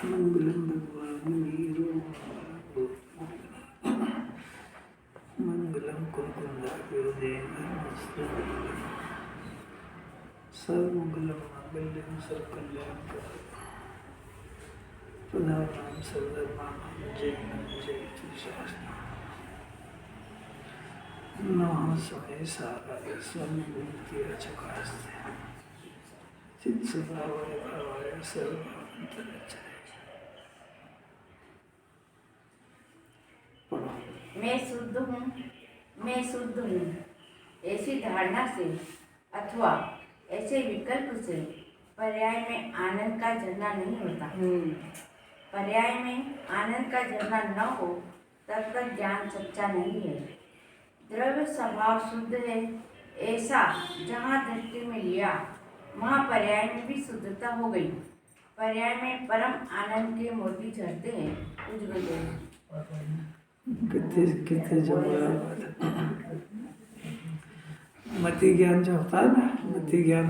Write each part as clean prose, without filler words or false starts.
मंगलम भगवान वीरो मंगलम कुलकुंडाग्रजयन सर्वमंगलम मांगल्यम सर्वकल्याणकरं प्रधानां सर्वधर्माणां जय शास्त्रम् नमः समय साराय स्वयं चकास्ते चित्सभावाय भावाय सर्वान्तरचय। मैं शुद्ध हूँ ऐसी धारणा से अथवा ऐसे विकल्प से पर्याय में आनंद का झरना नहीं होता। पर्याय में आनंद का झरना न हो तब तक ज्ञान सच्चा नहीं है। द्रव्य स्वभाव शुद्ध है ऐसा जहाँ दृष्टि में लिया वहाँ पर्याय में भी शुद्धता हो गई। पर्याय में परम आनंद के मोती झरते हैं। कुछ कितने जो मति ज्ञान जो होता है ना, मति ज्ञान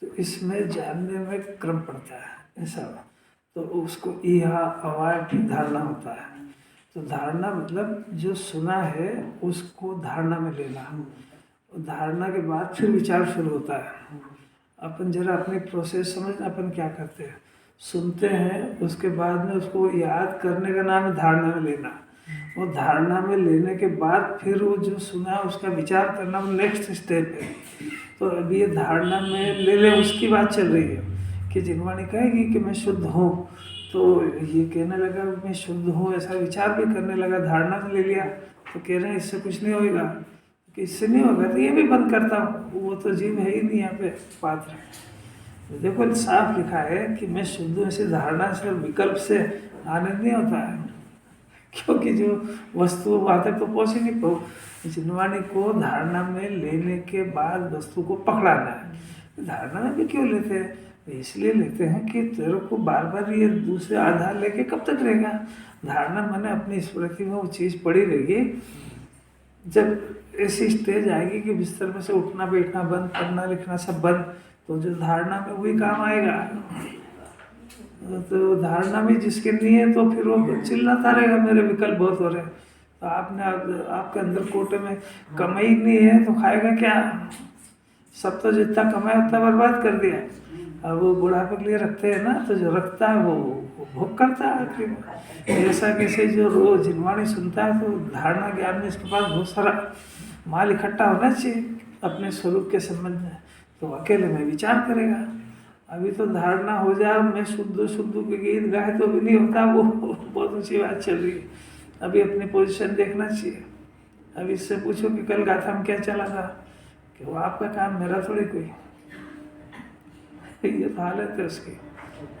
तो इसमें जानने में क्रम पड़ता है ऐसा। तो उसको इहा अवाय की धारणा होता है। तो धारणा मतलब जो सुना है उसको धारणा में लेना। धारणा के बाद फिर विचार शुरू होता है। अपन जरा अपनी प्रोसेस समझना, अपन क्या करते हैं, सुनते हैं उसके बाद में उसको याद करने का नाम है धारणा में लेना। वो धारणा में लेने के बाद फिर वो जो सुना है उसका विचार करना, वो नेक्स्ट स्टेप है। तो अभी ये धारणा में ले ले उसकी बात चल रही है कि जिनवाणी कहेगी कि मैं शुद्ध हूँ, तो ये कहने लगा मैं शुद्ध हूँ, ऐसा विचार भी करने लगा, धारणा में ले लिया। तो कह रहे हैं इससे कुछ नहीं होगा, कि इससे नहीं होगा तो ये भी बंद करता हूँ। वो तो जीव है ही नहीं यहाँ पे पात्र। देखो साफ लिखा है कि मैं शुद्ध हूँ, ऐसी धारणा से विकल्प से आनंद नहीं होता है, क्योंकि जो वस्तु वहाँ तक तो पहुँच ही नहीं पाओ। जिनवाणी को धारणा में लेने के बाद वस्तु को पकड़ाना है। धारणा में भी क्यों लेते हैं? इसलिए लेते हैं कि तेरे को बार बार ये दूसरे आधार लेके कब तक रहेगा। धारणा मैंने अपनी स्मृति में वो चीज़ पड़ी रहेगी। जब ऐसी स्टेज आएगी कि बिस्तर में से उठना बैठना बंद, पढ़ना लिखना सब बंद, तो जो धारणा में वही काम आएगा। तो धारणा में जिसके नहीं है तो फिर वो चिल्लाता रहेगा मेरे विकल्प बहुत हो रहे हैं। तो आपके अंदर कोटे में कमाई नहीं है तो खाएगा क्या? सब तो जितना कमाया उतना बर्बाद कर दिया। अब वो बुढ़ापे के लिए रखते हैं ना, तो जो रखता है वो भोग करता है आखिर में। ऐसा कैसे जो रोज जिनवाणी सुनता है तो धारणा ज्ञान में इसके पास बहुत सारा माल इकट्ठा होना चाहिए अपने स्वरूप के संबंध में, तो अकेले में विचार करेगा। अभी तो धारणा हो जाए मैं शुद्ध शुद्ध के गीत गाए तो भी नहीं होता, वो बहुत ऊँची बात चल रही है। अभी अपनी पोजीशन देखना चाहिए। अब इससे पूछो कि कल गाथा में क्या चला था, कि वो आपका काम, मेरा थोड़ी कोई। ये तो हालत है उसकी।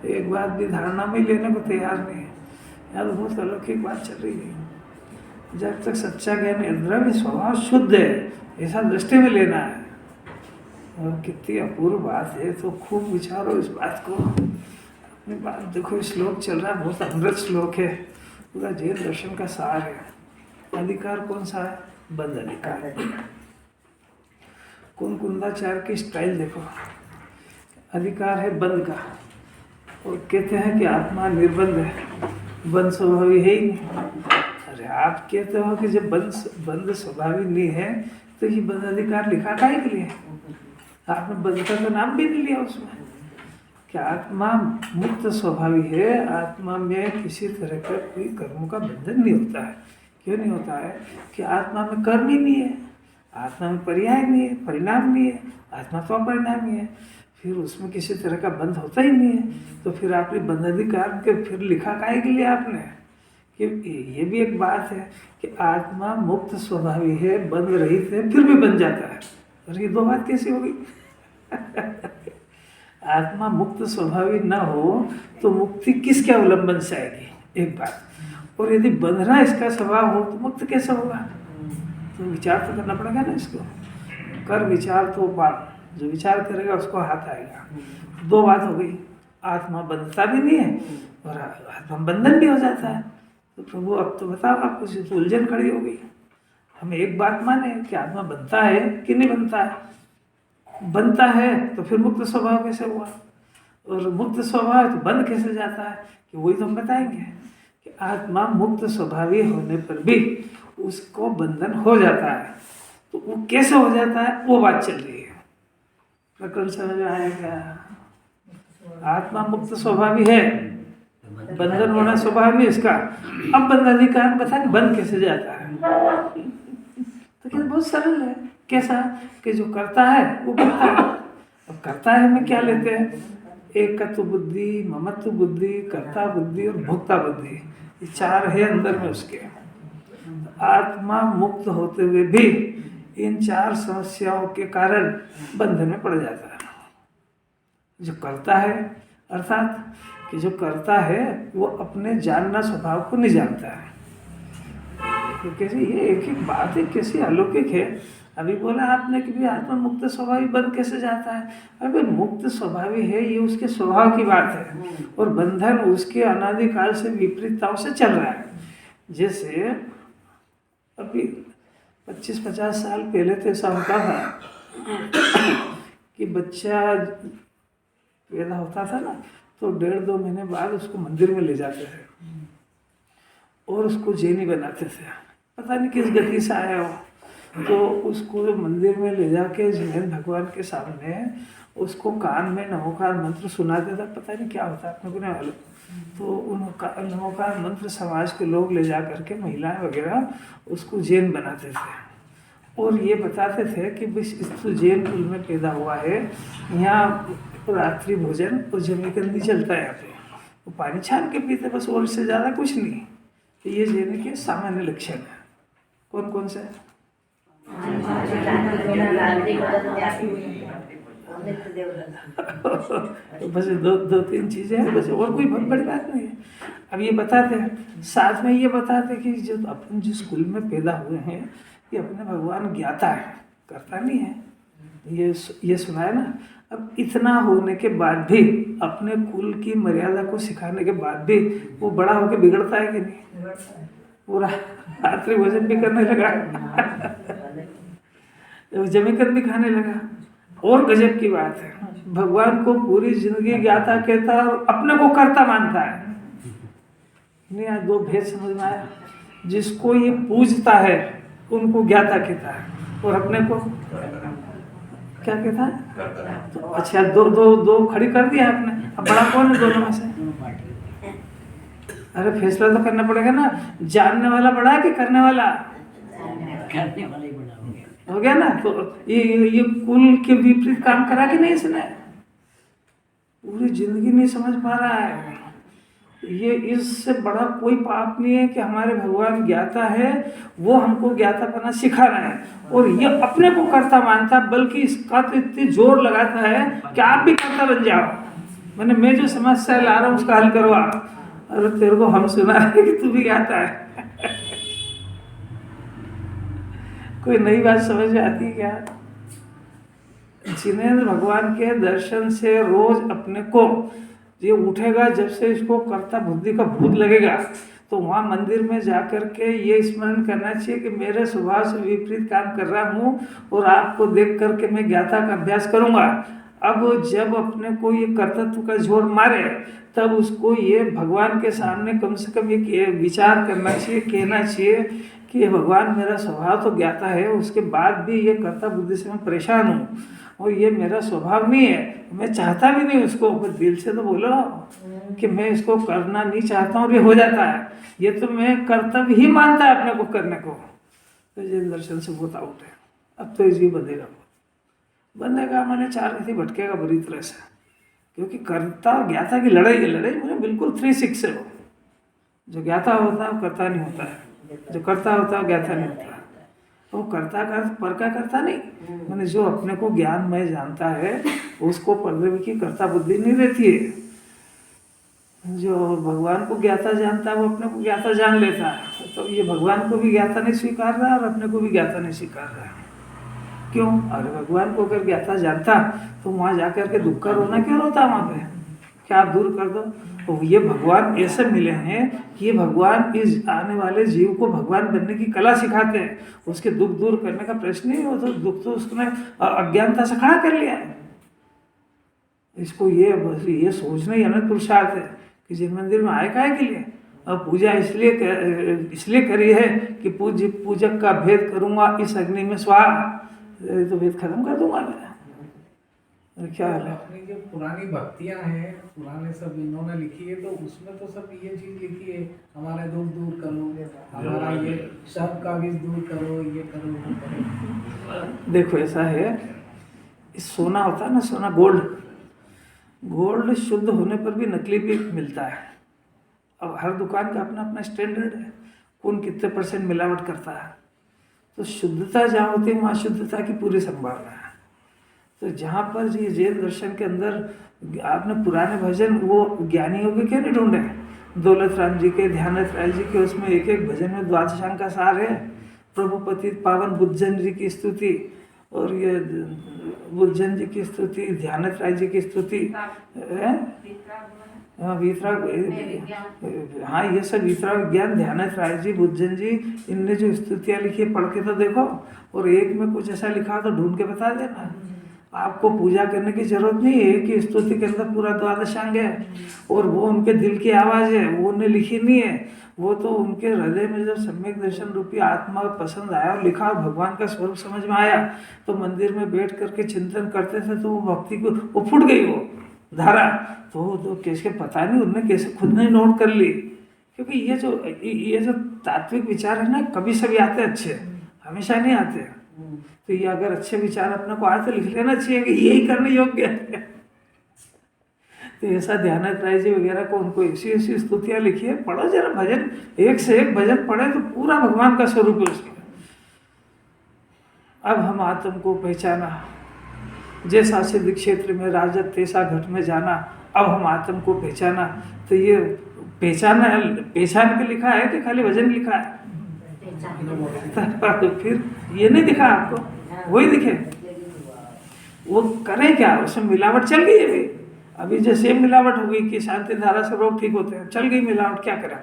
एक बात भी धारणा में लेने को तैयार नहीं है। यार बहुत अलौकिक बात चल रही है। जब तक सच्चा ज्ञान द्रव्य स्वभाव शुद्ध है ऐसा दृष्टि में लेना है। और कितनी अपूर्व बात है, तो खूब विचारो इस बात को। अपनी बात देखो, श्लोक चल रहा है, बहुत अमृत श्लोक है, पूरा जैन दर्शन का सार है। अधिकार कौन सा है? बंद अधिकार। कुंदाचार्य की स्टाइल देखो, अधिकार है बंद का, और कहते हैं कि आत्मा निर्बंध है, बंद स्वभावी है ही नहीं। अरे आप कहते हो कि जब बंद स्वभावी नहीं है तो ये बंद अधिकार लिखा काहे के लिए? आपने बंद का तो नाम भी नहीं लिया उसमें। कि आत्मा मुक्त स्वभावी है, आत्मा में किसी तरह का कोई कर्मों का बंधन नहीं होता है। क्यों नहीं होता है? कि आत्मा में कर्म ही नहीं है, आत्मा में पर्याय नहीं है, परिणाम नहीं है, आत्मा तो अपरिणामी है। फिर उसमें किसी तरह का बंध होता ही नहीं है। तो फिर आपने बंध अधिकार के फिर लिखा काहे के लिए आपने? कि ये भी एक बात है कि आत्मा मुक्त स्वभावी है, बंध रहित है, फिर भी बन जाता है। और ये दो बात कैसी होगी? आत्मा मुक्त स्वभावी ना हो तो मुक्ति किसके अवलंबन से आएगी? एक बात। और यदि बंधना इसका स्वभाव हो तो मुक्त कैसे होगा? तो विचार तो करना पड़ेगा ना इसको। कर विचार तो बात, जो विचार करेगा उसको हाथ आएगा। दो बात हो गई, आत्मा बंधता भी नहीं है और आत्मा बंधन भी हो जाता है। तो प्रभु अब तो बताओ, आपको तो उलझन खड़ी हो गई। हम एक बात माने कि आत्मा बनता है कि नहीं बनता है। बनता है तो फिर मुक्त स्वभाव कैसे हुआ? और मुक्त स्वभाव है तो बंद कैसे जाता है, कि वही तो हम बताएंगे कि आत्मा मुक्त स्वभावी होने पर भी उसको बंधन हो जाता है। तो वो कैसे हो जाता है वो बात चल रही है। प्रकरण समझ में आएगा? आत्मा मुक्त स्वभावी है, बंधन होना स्वभाव नहीं इसका। अब बंधाधिकार बता कि बंद कैसे जाता है। तो क्या बहुत सरल है। कैसा कि जो करता है वो करता है। अब करता है में क्या लेते हैं, एकत्व बुद्धि, ममत्व बुद्धि, कर्ता बुद्धि और भोक्ता बुद्धि, ये चार है अंदर में उसके। आत्मा मुक्त होते हुए भी इन चार समस्याओं के कारण बंधन में पड़ जाता है। जो करता है अर्थात कि जो करता है वो अपने जानना स्वभाव को नहीं जानता है। तो कैसे ये एक एक बात है, कैसी अलौकिक है। अभी बोला आपने कि भी आत्मा मुक्त स्वभावी बंद कैसे जाता है। अबे मुक्त स्वभावी है, ये उसके स्वभाव की बात है, और बंधन उसके अनादिकाल से विपरीतताओं से चल रहा है। जैसे अभी 25-50 साल पहले तो ऐसा होता था कि बच्चा पैदा होता था ना, तो 1.5-2 महीने बाद उसको मंदिर में ले जाते थे और उसको जैनी बनाते थे। पता नहीं किस गति से आया हो, तो उसको मंदिर में ले जाके जैन भगवान के सामने उसको कान में नमोकार मंत्र सुनाते था। पता नहीं क्या होता अपने को नहीं मालूम। तो उन नमोकार मंत्र समाज के लोग ले जा करके महिलाएं वगैरह उसको जैन बनाते थे और ये बताते थे कि बस इस जैन कुल में पैदा हुआ है, यहाँ रात्रि भोजन और जमीकंदी चलता है। यहाँ पे वो पानी छान के पीते बस, और इससे ज़्यादा कुछ नहीं। तो ये जैन के सामान्य लक्षण है। कौन कौन से? तो बस दो तीन चीज़ें हैं बस, और कोई बहुत बड़ी बात नहीं है। अब ये बताते हैं, साथ में ये बताते हैं कि जो अपन जिस कुल में पैदा हुए हैं ये अपने भगवान ज्ञाता है, करता नहीं है। ये सुना है ना। अब इतना होने के बाद भी, अपने कुल की मर्यादा को सिखाने के बाद भी वो बड़ा होकर बिगड़ता है कि नहीं? पूरा रात्रि भोजन भी करने लगा, जमीकंद भी खाने लगा। और गजब की बात है, भगवान को पूरी जिंदगी ज्ञाता कहता है और अपने को कर्ता मानता है। नहीं, आज दो भेद समझ में आया। जिसको ये पूजता है उनको ज्ञाता कहता है और अपने को क्या कहता है? तो अच्छा, दो खड़ी कर दिया आपने। अब बड़ा कौन है दोनों में से? अरे फैसला तो करना पड़ेगा ना। जानने वाला बड़ा है कि करने वाला? करने वाला ही बड़ा हो गया ना। तो ये कुल के विपरीत काम करा कि नहीं इसने? पूरी जिंदगी नहीं समझ पा रहा है। ये इससे बड़ा कोई पाप नहीं है कि हमारे भगवान ज्ञाता है, वो हमको ज्ञातापना सिखा रहे हैं और ये अपने को कर्ता मानता, बल्कि इसका तो इतनी जोर लगाता है कि आप भी कर्ता बन जाओ। मैंने मैं जो समस्या ला रहा हूँ उसका हल करवा। अरे तेरे को हम सुना रहे कि तू भी ज्ञाता है। कोई नई बात समझ में आती है क्या? जिनेंद्र भगवान के दर्शन से रोज अपने को ये उठेगा, जब से इसको कर्ता बुद्धि का भूत लगेगा तो वहाँ मंदिर में जाकर के ये स्मरण करना चाहिए कि मेरे स्वभाव से विपरीत काम कर रहा हूँ और आपको देख करके मैं ज्ञाता का अभ्यास करूँगा। अब जब अपने को ये कर्तृत्व का जोर मारे तब उसको ये भगवान के सामने कम से कम ये विचार करना चाहिए, कहना चाहिए कि भगवान मेरा स्वभाव तो ज्ञाता है, उसके बाद भी ये कर्ता बुद्धि से मैं परेशान हूँ और ये मेरा स्वभाव नहीं है, मैं चाहता भी नहीं उसको। पर दिल से तो बोलो कि मैं इसको करना नहीं चाहता हूँ और ये हो जाता है। ये तो मैं कर्तव्य ही मानता है अपने को करने को। तो ये दर्शन से बहुत आउट है। अब तो इसलिए बंधेगा मैंने चार गति भटकेगा बुरी तरह से, क्योंकि कर्ता और ज्ञाता की लड़ाई मुझे बिल्कुल 3-6 है। वो जो ज्ञाता होता है वो कर्ता नहीं होता है, जो कर्ता होता है वो ज्ञाता नहीं होता है। वो कर्ता का पर का करता नहीं, मैंने जो अपने को ज्ञान में जानता है उसको पर्दे की कर्ता बुद्धि नहीं रहती है। जो भगवान को ज्ञाता जानता है वो अपने को ज्ञाता जान लेता है। तो ये भगवान को भी ज्ञाता नहीं स्वीकार रहा और अपने को भी ज्ञाता नहीं स्वीकार रहा। क्यों? अरे भगवान को अगर ज्ञाता जानता तो वहाँ जाकर के दुख का रोना क्यों रोता? वहाँ पे क्या आप दूर कर दो। तो ये भगवान ऐसे मिले हैं कि ये भगवान इस आने वाले जीव को भगवान बनने की कला सिखाते हैं। उसके दुख दूर करने का प्रश्न नहीं हो, तो दुख तो उसने अज्ञानता से खड़ा कर लिया है। इसको ये बस ये सोचना ही अनंत पुरुषार्थ है कि जिन मंदिर में आए काहे के लिए। अब पूजा इसलिए करी है कि पूजक का भेद करूँगा इस अग्नि में स्वाहा, तो भेद खत्म कर दूंगा मैं। क्या है अपनी जो पुरानी भक्तियां हैं, पुराने सब इन्होंने लिखी है, तो उसमें तो सब ये चीज लिखी है, हमारे दुख दूर करो, हमारा ये सब का भी दूर करो, ये करो वो करो। देखो ऐसा है, इस सोना होता है ना, सोना गोल्ड शुद्ध होने पर भी नकली भी मिलता है। अब हर दुकान का अपना अपना स्टैंडर्ड है, कौन कितने % मिलावट करता है। तो शुद्धता जहाँ होती है वहाँ शुद्धता की पूरी संभावना है। तो जहाँ पर ये जैन दर्शन के अंदर आपने पुराने भजन वो ज्ञानियों के क्यों नहीं ढूंढे, दौलत राम जी के, ध्यानत राय जी के, उसमें एक एक भजन में द्वादशांग का सार है। प्रभुपति पावन बुद्धजन जी की स्तुति, और ये बुद्धजन जी की स्तुति, ध्यानत राय जी की स्तुति, हाँ ये सब वितरा विज्ञान, ध्यानत राय जी, बुद्धजन जी, इनने जो स्तुतियाँ लिखी है पढ़ के तो देखो, और एक में कुछ ऐसा लिखा तो ढूंढ के बता देना। आपको पूजा करने की जरूरत नहीं है कि स्तुति के अंदर पूरा द्वादशांग है और वो उनके दिल की आवाज़ है, वो उन्हें लिखी नहीं है, वो तो उनके हृदय में जब सम्यक दर्शन रूपी आत्मा पसंद आया और लिखा, भगवान का स्वरूप समझ में आया, तो मंदिर में बैठ करके चिंतन करते थे, तो वो भक्ति को वो फूट गई वो धारा। तो कैसे पता नहीं उनने कैसे खुद ने नोट कर ली, क्योंकि ये जो तात्विक विचार है ना, कभी सभी आते अच्छे, हमेशा नहीं आते। तो ये अगर अच्छे विचार अपने को आए तो लिख लेना चाहिए कि यही करने योग्य है। तो ऐसा ध्यानत राय जी वगैरह को उनको ऐसी ऐसी स्तुतियाँ लिखी है, पढ़ो जरा भजन, एक से एक भजन पढ़े तो पूरा भगवान का स्वरूप है उसमें। अब हम आत्म को पहचाना, जैसा सिद्ध क्षेत्र में राजत तैसा घट में जाना। अब हम आत्म को पहचाना, तो ये पहचान के लिखा है कि खाली भजन लिखा है? तो फिर ये नहीं दिखा आपको, वही दिखे। वो करें क्या, उसमें मिलावट चल गई है अभी जैसे मिलावट हो गई कि शांति धारा से रोग ठीक होते हैं, चल गई मिलावट, क्या करें।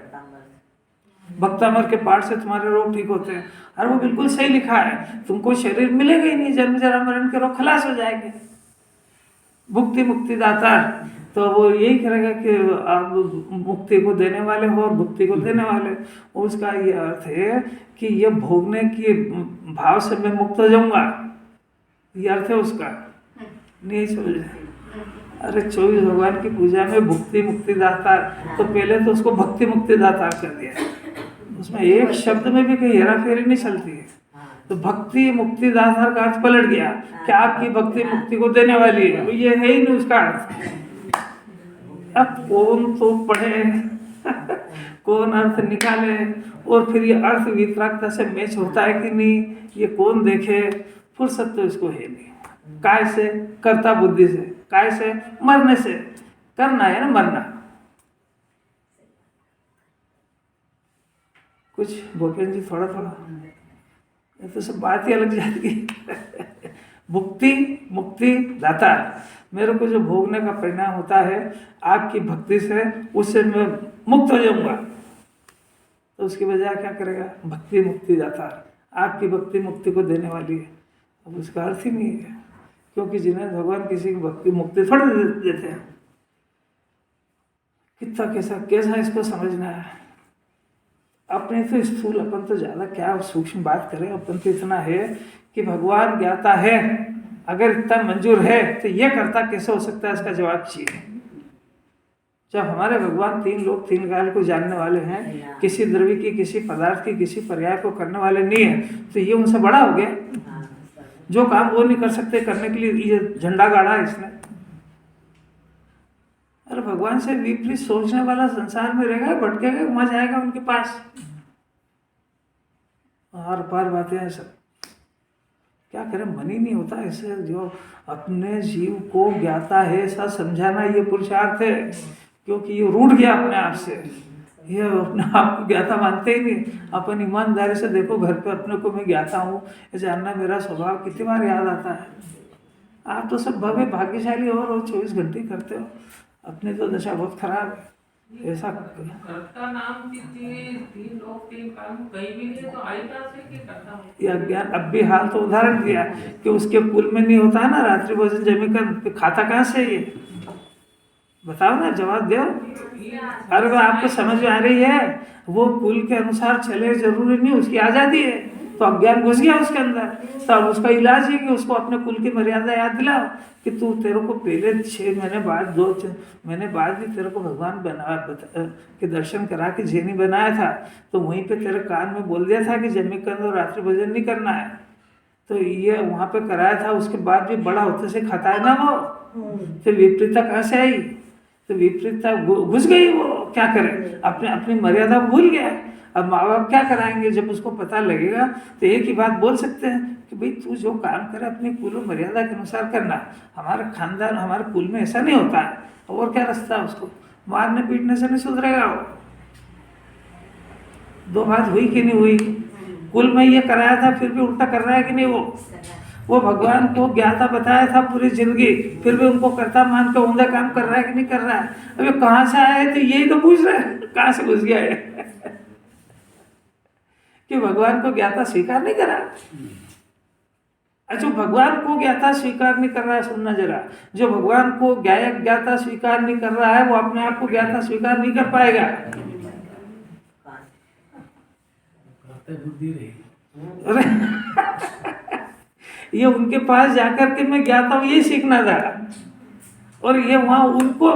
भक्तामर के पाठ से तुम्हारे रोग ठीक होते हैं, और वो बिल्कुल सही लिखा है, तुमको शरीर मिलेगा ही नहीं, जन्म जरा मरण के रोग खलास हो जाएंगे। भुक्ति मुक्ति दाता, तो वो यही करेगा कि आप मुक्ति को देने वाले हो और भुक्ति को देने वाले। उसका ये अर्थ है कि ये भोगने की भाव से मैं मुक्त हो जाऊंगा, ये अर्थ है उसका। नहीं समझ, अरे 24 भगवान की पूजा में भुक्ति मुक्ति दाता, तो पहले तो उसको भक्ति मुक्ति दाता कर दिया, उसमें एक शब्द में भी कहीं हेरा फेरी नहीं चलती है। तो भक्ति मुक्ति दाता का अर्थ पलट गया कि आपकी भक्ति मुक्ति को देने वाली है, ये है ही नहीं उसका अर्थ। अब कौन तो पढ़े कौन अर्थ निकाले, और फिर ये अर्थ वितरागता से मैच होता है कि नहीं, ये कौन देखे। फुर्सत तो इसको है नहीं, काय से, कर्ता बुद्धि से, काय से, मरने से। करना है ना, मरना। कुछ भूपेंद्र जी थोड़ा ये तो सब बात ही अलग जाती है। भुक्ति मुक्ति दाता, मेरे को जो भोगने का परिणाम होता है आपकी भक्ति से, उससे मैं मुक्त हो जाऊंगा। तो उसकी बजाय क्या करेगा, भक्ति मुक्ति दाता, आपकी भक्ति मुक्ति को देने वाली है। अब उसका अर्थ ही नहीं है, क्योंकि जिन्हें भगवान किसी की भक्ति मुक्ति थोड़ा देते हैं। कितना कैसा इसको समझना है। अपने तो स्थूल, अपन तो ज़्यादा क्या सूक्ष्म बात करें, अपन तो इतना है कि भगवान ज्ञाता है, अगर इतना मंजूर है तो ये करता कैसे हो सकता है, इसका जवाब चाहिए। जब हमारे भगवान 3 लोग 3 काल को जानने वाले हैं, किसी द्रव्य की, किसी पदार्थ की, किसी पर्याय को करने वाले नहीं है, तो ये उनसे बड़ा हो गया। जो काम वो नहीं कर सकते करने के लिए ये झंडा गाड़ा है इसने। अरे भगवान से विपरीत सोचने वाला संसार में रहेगा, भटकेगा, वहां जाएगा उनके पास। हर पार बातें हैं सब, क्या करें, मन ही नहीं होता ऐसे। जो अपने जीव को ज्ञाता है ऐसा समझाना ये पुरुषार्थ है, क्योंकि ये रूठ गया अपने आप से, ये अपने आप को ज्ञाता मानते ही नहीं। अपन ईमानदारी से देखो, घर पे अपने को मैं ज्ञाता हूँ ये जानना मेरा स्वभाव कितनी बार याद आता है। आप तो सब भव्य भाग्यशाली हो, रोज 24 घंटे करते हो, अपनी तो दशा बहुत खराब है। ऐसा कर्ता नाम की 3 लोग 3 काम कहीं भी नहीं है, तो आई कहाँ से कि करता हूँ। ये अज्ञान। अब भी हाल तो उदाहरण दिया कि उसके कुल में नहीं होता है ना, रात्रि भोजन जमी कर खाता कहाँ से ये बताओ ना, जवाब दो। अरे वो आपको समझ में आ रही है, वो कुल के अनुसार चले, जरूरी नहीं, उसकी आज़ादी है। तो अज्ञान घुस गया उसके अंदर, तो अब उसका इलाज है कि उसको अपने कुल की मर्यादा याद दिलाओ कि तू, तेरे को पहले 6 महीने बाद 2 महीने बाद भी तेरे को भगवान के दर्शन करा के जेनी बनाया था, तो वहीं पे तेरे कान में बोल दिया था कि जमी करना और रात्रि भोजन नहीं करना है, तो ये वहाँ पे कराया था। उसके बाद भी बड़ा होते से खाता है ना वो, तो विपरीतता कहाँ से आई? तो विपरीतता घुस गई, वो क्या करे, अपने अपनी मर्यादा भूल गया। अब माँ बाप क्या कराएंगे? जब उसको पता लगेगा तो एक ही बात बोल सकते हैं कि भाई तू जो काम करे अपनी कुल मर्यादा के अनुसार करना। हमारा खानदान, हमारे कुल में ऐसा नहीं होता है, और क्या रास्ता है? उसको मारने पीटने से नहीं सुधरेगा वो। 2 बात हुई कि नहीं हुई? कुल में ये कराया था, फिर भी उल्टा कर रहा है कि नहीं? वो भगवान को ज्ञाता बताया था पूरी जिंदगी, फिर भी उनको करता मान के उमदा काम कर रहा है कि नहीं कर रहा है? अबे कहाँ से आया है? तो यही तो पूछ रहे हैं, कहाँ से घुस गया है कि भगवान को ज्ञाता स्वीकार नहीं करा। अच्छा, भगवान को ज्ञाता स्वीकार नहीं कर रहा है, सुनना जरा, जो भगवान को ज्ञाता स्वीकार नहीं कर रहा है, वो अपने आप को ज्ञाता स्वीकार नहीं कर पाएगा। बुद्धि रही। अरे ये उनके पास जाकर के मैं ज्ञाता हूँ यही सीखना था, और ये वहाँ उनको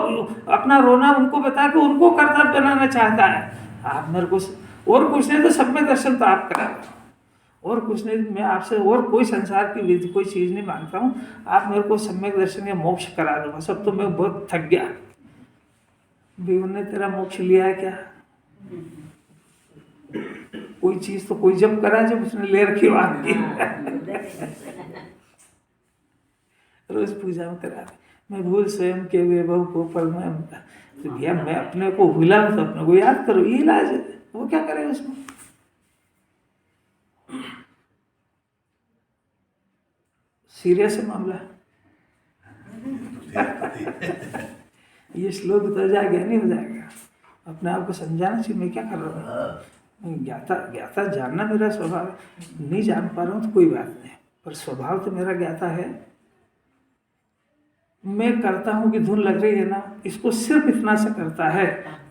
अपना रोना उनको बता के उनको कर्तव्य बनाना चाहता है। आप मेरे को और कुछ नहीं तो सम्यक दर्शन तो आप करा, और कुछ नहीं, मैं आपसे और कोई संसार की विधि कोई चीज़ नहीं मांगता हूँ। आप मेरे को सम्यक दर्शन या मोक्ष करा दो बस। अब तो मैं बहुत थक गया। भीम ने तेरा मोक्ष लिया है क्या? कोई चीज़ तो कोई जब करा जब उसने ले रखी बात की रोज पूजा में करा। मैं भूल स्वयं के वैभव को पर मैं, तो भैया मैं अपने को भूला तो अपने को याद करो, ये इलाज है। वो क्या करे उसमें? सीरियस है मामला ये श्लोक तो जाएगा नहीं हो जाएगा। अपने आप को समझाना चाहिए मैं क्या कर रहा हूँ। ज्ञाता जानना मेरा स्वभाव है। नहीं जान पा रहा हूँ तो कोई बात नहीं, पर स्वभाव तो मेरा ज्ञाता है। मैं करता हूँ कि धुन लग रही है ना, इसको सिर्फ इतना से करता है,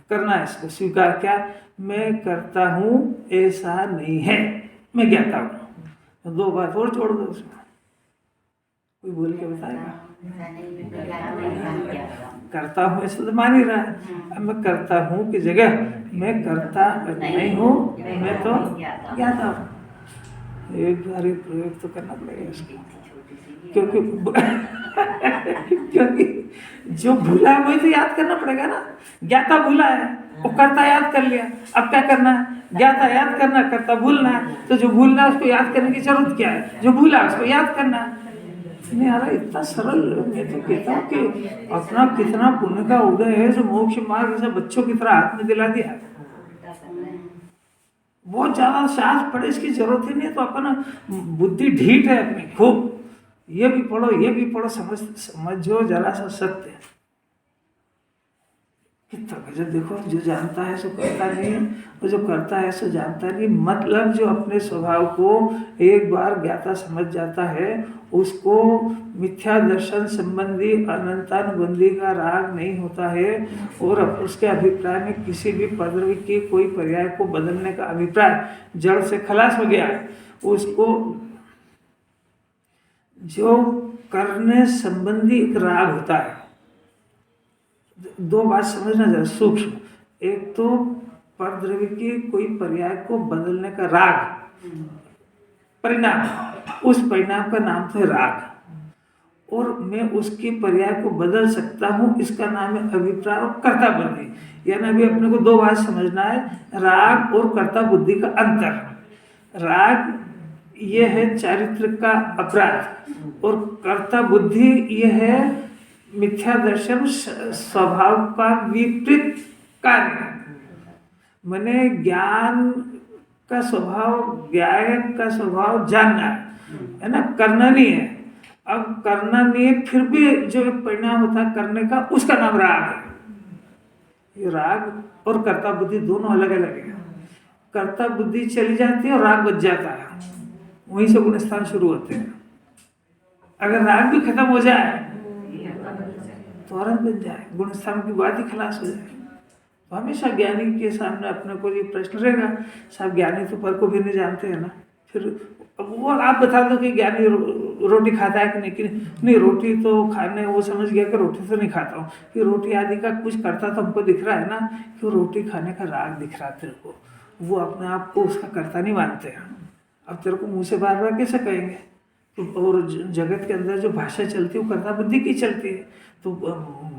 करना है, इसको स्वीकार। क्या मैं करता हूँ ऐसा नहीं है, मैं ज्ञाता हूँ। 2 बात और जोड़ दो उसमें, कोई बोल के बताएगा? करता हूँ ऐसा तो मान ही रहा है। अब मैं करता हूँ की जगह मैं करता नहीं हूँ, मैं तो ज्ञाता हूँ। एक बार प्रयोग तो करना पड़ेगा इसको, क्योंकि जो भूला है वही तो याद करना पड़ेगा ना। ज्ञाता भूला है, वो करता याद कर लिया, अब क्या करना है? ज्ञाता याद करना, करता भूलना है। तो जो भूलना है उसको याद करने की जरूरत क्या है? जो भूला उसको याद करना है। नहीं आ रहा, इतना सरल। मैं तो कहता हूँ कि अपना कितना पुण्य का उदय है जो मोक्ष मार्ग से बच्चों की तरह हाथ में दिला दिया। बहुत ज्यादा शास्त्र पढ़े इसकी जरूरत ही नहीं। तो अपना बुद्धि ढीठ है अपनी खूब, ये भी पढ़ो ये भी पढ़ो, समझो जरा सा सत्य। कितना गजब देखो, जो जानता है सो करता नहीं, और जो करता है सो जानता नहीं। मतलब जो अपने स्वभाव को एक बार ज्ञाता समझ जाता है, उसको मिथ्या दर्शन संबंधी अनंतानुबंधी का राग नहीं होता है, और उसके अभिप्राय में किसी भी पदवी की कोई पर्याय को बदलने का अभिप्राय जड़ से खलास हो गया। उसको जो करने संबंधी एक राग होता है। 2 बात समझना जरा सूक्ष्म। एक तो परद्रव्य की कोई पर्याय को बदलने का राग, परिणाम, उस परिणाम का नाम है राग, और मैं उसकी पर्याय को बदल सकता हूँ, इसका नाम है अभिप्राय और कर्ता बुद्धि। यानी अभी अपने को 2 बात समझना है, राग और कर्ता बुद्धि का अंतर। राग ये है चारित्र का अपराध, और कर्ता बुद्धि ये है मिथ्या दर्शन स्वभाव का विपरीत कार्य। मैंने ज्ञान का स्वभाव, ज्ञान का स्वभाव जानना है ना, करना नहीं है। अब करना नहीं है, फिर भी जो एक परिणाम होता है करने का, उसका नाम राग है। ये राग और कर्ता बुद्धि दोनों अलग अलग है। कर्ता बुद्धि चली जाती है और राग बच जाता है, वहीं से गुण स्थान शुरू होते हैं। अगर राग भी खत्म हो जाए तुरंत बन जाए, गुण स्थान की बात ही खलास हो जाए। तो हमेशा ज्ञानी के सामने अपने को ये प्रश्न रहेगा, साहब ज्ञानी तो पर को भी नहीं जानते हैं ना, फिर अब वो आप बता दो कि ज्ञानी रोटी खाता है कि नहीं, कि नहीं रोटी तो खाने, वो समझ गया कि रोटी तो नहीं खाता हूँ, कि रोटी आदि का कुछ करता तो हमको दिख रहा है ना, कि वो रोटी खाने का राग दिख रहा है तेरे को, वो अपने आप को उसका कर्ता नहीं मानते हैं। अब तेरे को मुँह से बार बार कैसे कहेंगे? तो और जगत के अंदर जो भाषा चलती है वो कर्ता बुद्धि की चलती है, तो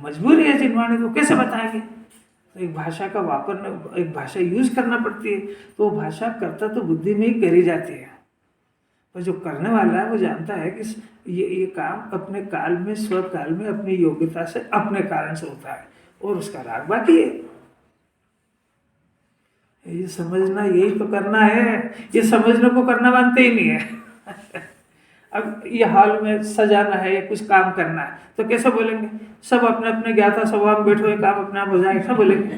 मजबूरी है जिनवाणी को कैसे बताएंगे? तो एक भाषा का वापर, एक भाषा यूज करना पड़ती है, तो वो भाषा कर्ता तो बुद्धि में ही करी जाती है, पर जो करने वाला है वो जानता है कि ये काम अपने काल में, स्वकाल में, अपनी योग्यता से, अपने कारण से होता है, और उसका राग बाकी है। ये समझना, यही तो करना है, ये समझने को करना मानते ही नहीं है। अब ये हॉल में सजाना है या कुछ काम करना है तो कैसे बोलेंगे? सब अपने अपने ज्ञाता स्वभाव में बैठो, ये काम अपने आप हो जाएगा, सब बोलेंगे।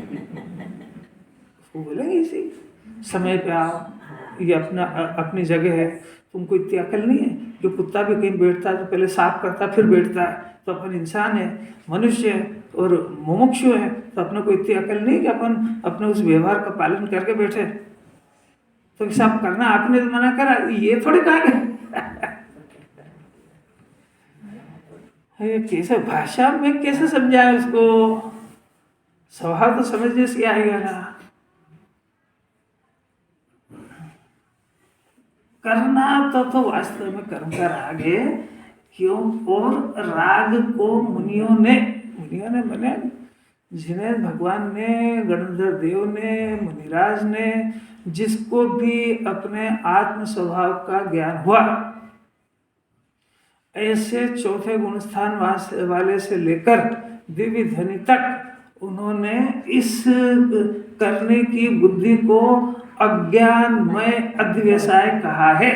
वो बोलेंगे इसी समय पे आओ, ये अपना अपनी जगह है। तुमको इतनी अकल नहीं है कि कुत्ता भी कहीं बैठता है तो पहले साफ करता फिर बैठता है, तो अपन इंसान है, मनुष्य है और मुमुक्षु है, तो अपने को इतनी अकल नहीं कि अपन अपने उस व्यवहार का पालन करके बैठे। तो सब करना आपने तो मना करा, ये थोड़ी कहा कैसे भाषा में कैसे समझाए उसको? स्वभाव तो समझने से आएगा ना। करना तो वास्तव में कर्म का राग है, क्यों? और राग को मुनियों ने बने, जिन्हें भगवान ने, गणधर देव ने, मुनिराज ने, जिसको भी अपने आत्म स्वभाव का ज्ञान हुआ, ऐसे चौथे गुणस्थान वाले से लेकर दिव्य ध्वनि तक उन्होंने इस करने की बुद्धि को अज्ञानमय अध्यवसाय कहा है।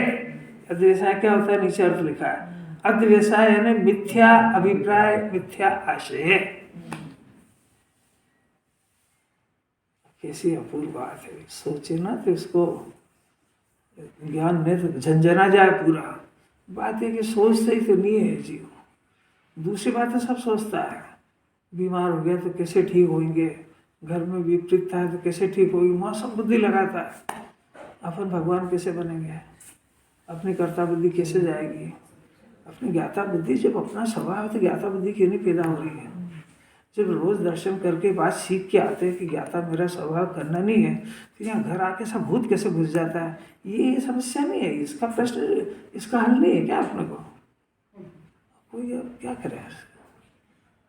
अध्यवसाय क्या होता है? नीचे अर्थ लिखा है। अध्यवसाय यानी मिथ्या अभिप्राय, मिथ्या आशय। कैसी अपूर्व बात है, सोचे ना तो इसको ज्ञान में तो झंझना जाए पूरा। बात है कि सोचते ही तो नहीं है जीव। दूसरी बात है सब सोचता है, बीमार हो गया तो कैसे ठीक होंगे, घर में विपरीतता है तो कैसे ठीक होगी, वहाँ सब बुद्धि लगाता है। अपन भगवान कैसे बनेंगे? अपनी कर्ता बुद्धि कैसे जाएगी? अपनी ज्ञाता बुद्धि, जब अपना स्वभाव है तो ज्ञाता बुद्धि क्यों नहीं पैदा हो रही है? जब रोज दर्शन करके बात सीख के आते हैं कि ज्ञाता मेरा स्वभाव करना नहीं है, तो यहाँ घर आके सब भूत कैसे घुस जाता है? ये समस्या नहीं है, इसका प्रश्न, इसका हल नहीं है क्या अपने को? कोई क्या करे?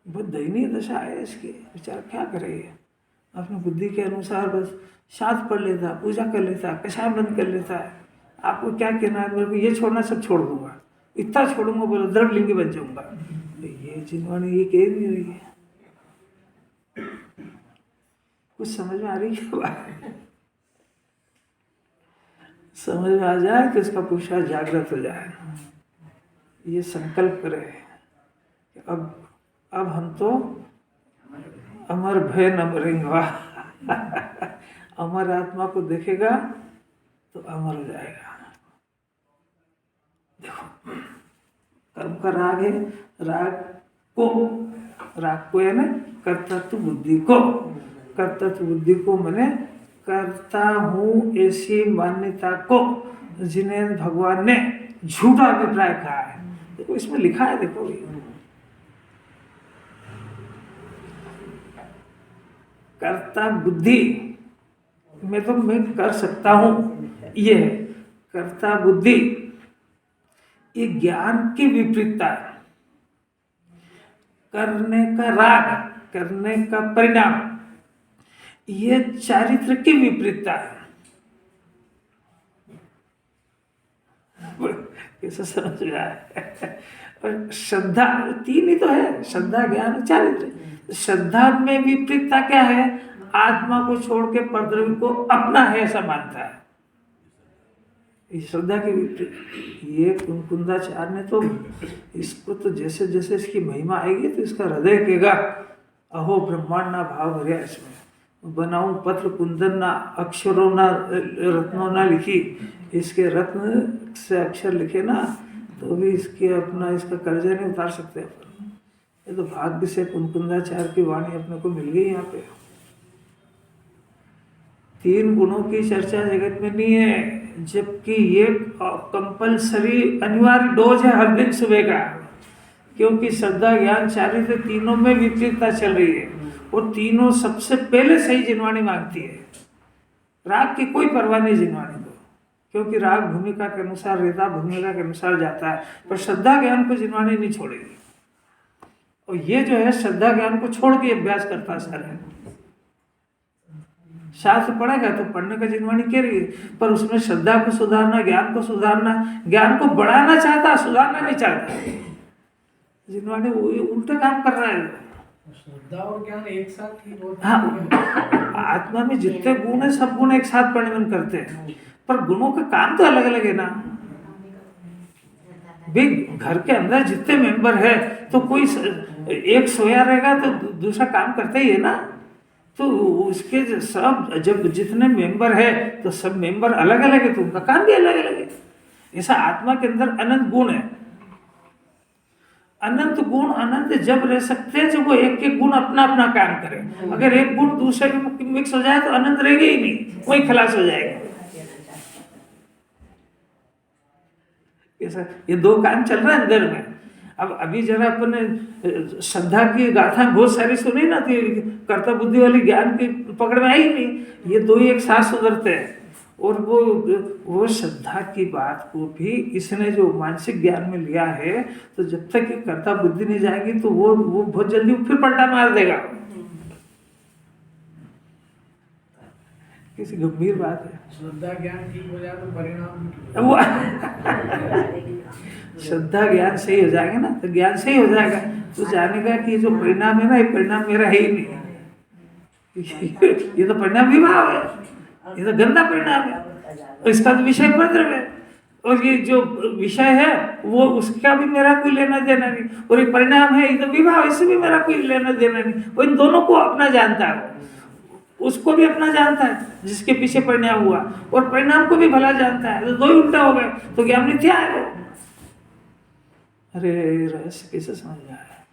बहुत दयनीय दशा है इसकी, बेचारा क्या करेगा? अपनी बुद्धि के अनुसार बस शांत पढ़ लेता, पूजा कर लेता, कषाय बंद कर लेता है। आपको क्या कहना है? मेरे को ये छोड़ना, सब छोड़ दूंगा, इतना छोड़ूंगा, बोलो द्रवलिंगी बन जाऊंगा। तो ये जिन्होंने ये कह नहीं रही है, कुछ समझ में आ रही है बात? समझ में आ जाए तो इसका पुरुषार्थ जागृत हो जाए। ये संकल्प करे कि अब हम तो अमर भय न मरेंगे। अमर आत्मा को देखेगा तो अमर हो जाएगा। देखो, कर्म का राग है, राग को है ना कर्तृत्व बुद्धि को, कर्तृत्व बुद्धि को मैंने करता हूँ ऐसी मान्यता को, जिन्हें भगवान ने झूठा अभिप्राय कहा है। देखो इसमें लिखा है, देखो कर्ता बुद्धि में तो मैं कर सकता हूँ, ये कर्ता बुद्धि, ये ज्ञान की विपरीतता है। करने का राग, करने का परिणाम, ये चारित्र की विपरीतता है। कैसे समझ रहा है? और श्रद्धा, तीन ही तो है, श्रद्धा, ज्ञान, चारित्र। श्रद्धा में विपरीतता क्या है? आत्मा को छोड़ के परद्रव्य को अपना है ऐसा मानता है। श्रद्धा की विपरीत ये कुंदाचार्य ने तो इसको तो जैसे जैसे इसकी महिमा आएगी तो इसका हृदय कहेगा, अहो ब्रह्मांड ना भाव भरे, इसमें बनाऊं पत्र कुंदन ना, अक्षरों ना, रत्नों ना लिखी, इसके रत्न से अक्षर लिखे ना तो भी इसके अपना इसका कर्जा नहीं उतार सकते अपन। ये तो भाग्य से कुंकुंदाचार्य की वाणी अपने को मिल गई यहाँ पे। 3 गुणों की चर्चा जगत में नहीं है, जबकि ये कंपलसरी अनिवार्य डोज है हर दिन सुबह का, क्योंकि श्रद्धा ज्ञान चारित्र तीनों में विपरीतता चल रही है और तीनों सबसे पहले सही जिनवाणी मांगती है। राग की कोई परवाह नहीं जिनवाणी को, क्योंकि राग भूमिका के अनुसार रेता भूमिका के अनुसार जाता है, पर श्रद्धा ज्ञान को जिनवाणी नहीं छोड़ेगी। और ये जो है श्रद्धा ज्ञान को छोड़ के अभ्यास करता सर है। शास्त्र पढ़ेगा तो पढ़ने का जिनवाणी कह रही है, पर उसमें श्रद्धा को सुधारना, ज्ञान को सुधारना, ज्ञान को बढ़ाना चाहता, सुधारना नहीं चाहता। जिनवाणी उल्टा काम कर रहा है। श्रद्धा और ज्ञान एक साथ ही होता हाँ, आत्मा में जितने गुण है सब गुण एक साथ परिणमन करते हैं, पर गुणों का काम तो अलग अलग है ना। भाई घर के अंदर जितने मेंबर है तो कोई एक सोया रहेगा तो दूसरा काम करता ही है ना। तो उसके सब जब जितने मेंबर है तो सब मेंबर अलग अलग है तो उनका काम भी अलग अलग है। ऐसा आत्मा के अंदर अनंत गुण है। अनंत गुण अनंत जब रह सकते हैं जब वो एक एक गुण अपना अपना काम करे। अगर एक गुण दूसरे में मिक्स हो जाए तो अनंत रहेगा ही नहीं, वही खलास हो जाएगा। ये 2 काम चल रहा है अंदर में। अब अभी जरा अपन श्रद्धा की गाथा बहुत सारी सुनी ना, थी कर्ता बुद्धि वाली ज्ञान की पकड़ में आई नहीं। ये 2 ही एक साथ सुधरते हैं। और वो श्रद्धा की बात को भी इसने जो मानसिक ज्ञान में लिया है, तो जब तक ये कर्ता बुद्धि नहीं जाएगी तो वो बहुत जल्दी फिर पलटा मार देगा। किसी गंभीर बात है। श्रद्धा ज्ञान ठीक हो जाए तो परिणाम वो श्रद्धा ज्ञान सही हो जाएगा ना, तो ज्ञान सही हो जाएगा तो जानेगा कि जो परिणाम है ना, ये परिणाम मेरा है ही नहीं। ये तो परिणाम विभाव है, ये तो गंदा परिणाम है। और इसका तो विषय उपद्रव है, और ये जो विषय है वो उसका भी मेरा कोई लेना देना नहीं। और ये परिणाम है, ये तो विभाव, इससे भी मेरा कोई लेना देना नहीं। वो इन दोनों को अपना जानता है, उसको भी अपना जानता है जिसके पीछे परिणाम हुआ, और परिणाम को भी भला जानता है। तो 2 ही उल्टा हो गए तो ज्ञान मिथ्या है। अरे रहस्य कैसे समझ में आया?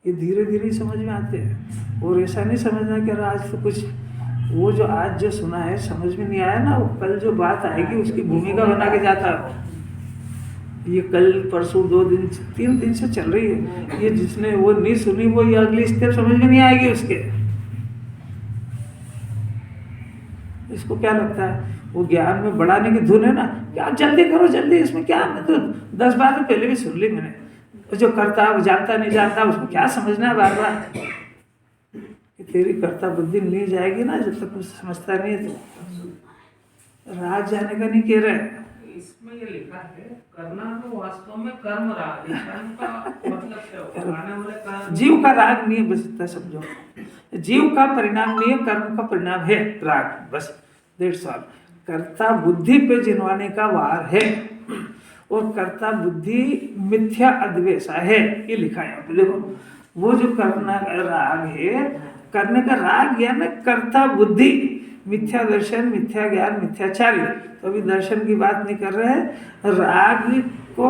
ये धीरे धीरे समझ में आते हैं। और ऐसा नहीं समझना कि आज तो कुछ वो जो आज जो सुना है समझ में नहीं आया ना, वो कल जो बात आएगी उसकी भूमिका बना के जाता है। ये कल परसों 2 दिन 3 दिन से चल रही है। ये जिसने वो नहीं सुनी वो ये अगली स्टेप समझ में नहीं आएगी उसके। इसको क्या लगता है वो ज्ञान में बढ़ाने की धुन है ना, कि आप जल्दी करो जल्दी, इसमें क्या, मैं तो 10 बार तो पहले भी सुन ली मैंने। जो करता वो जानता नहीं जानता, उसको क्या समझना है बार बार। कि तेरी कर्ता बुद्धि नहीं जाएगी ना जब तक कुछ समझता नहीं है। तो राज जाने का नहीं कह रहे। इसमें ये लिखा है करना तो वास्तव में कर्म राग, कर्म का मतलब क्या होगा? आने वाले कर्म जीव का राग नहीं है, बस इतना समझो। जीव का परिणाम नहीं है, कर्म का परिणाम है राग, बस दैट्स ऑल। कर्ता बुद्धि पे जिनवाने का वार है, और कर्ता बुद्धि मिथ्या अद्वेषा है, ये लिखा है। देखो वो जो करना राग है, करने का राग यानी कर्ता बुद्धि, मिथ्या दर्शन, मिथ्या ज्ञान, मिथ्याचार्य। तो अभी दर्शन की बात नहीं कर रहे हैं। राग को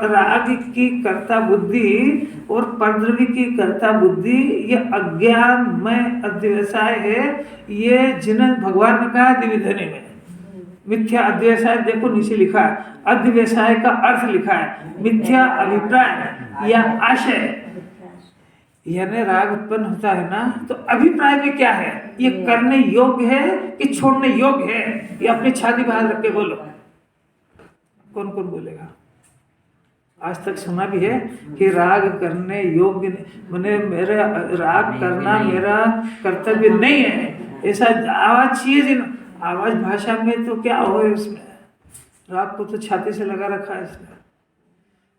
राग की कर्ता बुद्धि और परद्रव्य की कर्ता बुद्धि, ये अज्ञान में अध्यवसाय है। ये जिन्हें भगवान ने कहा द्विविधनि में मिथ्या अध्यवसाय, देखो नीचे लिखा है अध्यवसाय का अर्थ लिखा है मिथ्या अभिप्राय या आशय। यानी राग उत्पन्न होता है ना, तो अभिप्राय में क्या है? ये करने योग्य है कि छोड़ने योग्य है? ये अपनी छाती बाहर रख के बोलो। कौन कौन बोलेगा? आज तक सुना भी है कि राग करने योग्य, मैंने मेरा राग करना मेरा कर्तव्य नहीं है, ऐसा आवाज चाहिए जिन। आवाज भाषा में तो क्या हो उसमें? राग को तो छाती से लगा रखा है इसने।